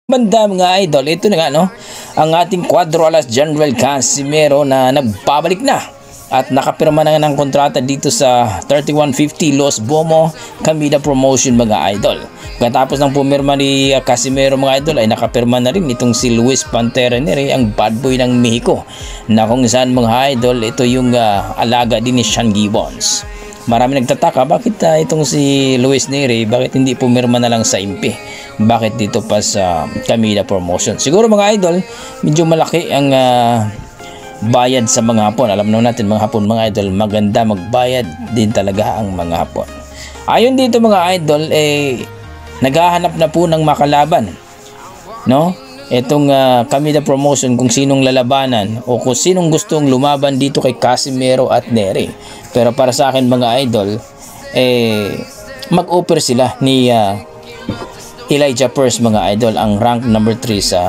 Banda mga idol, ito na nga no, ang ating Cuadro Alas General Casimero na nagbabalik na at nakapirma na nga ng kontrata dito sa 3150 Los Bomo Camida Promotion mga idol. Katapos ng pumirma ni Casimero mga idol ay nakapirma na rin itong si Luis Pantera Neri, ang bad boy ng Mexico, na kung saan mga idol ito yung alaga din ni Sean Gibbons. Marami nagtataka bakit itong si Luis Neri, bakit hindi pumirma na lang sa Impi, bakit dito pa sa Camida Promotion. Siguro mga idol, medyo malaki ang bayad sa mga Hapon. Alam naman natin mga Hapon mga idol, maganda magbayad din talaga ang mga Hapon. Ayon dito mga idol, naghahanap na po ng makalaban, no? Itong Camida Promotion, kung sinong lalabanan o kung sinong gustong lumaban dito kay Casimero at Neri. Pero para sa akin mga idol, mag-offer sila ni Elijah Purse mga idol, ang rank number 3 sa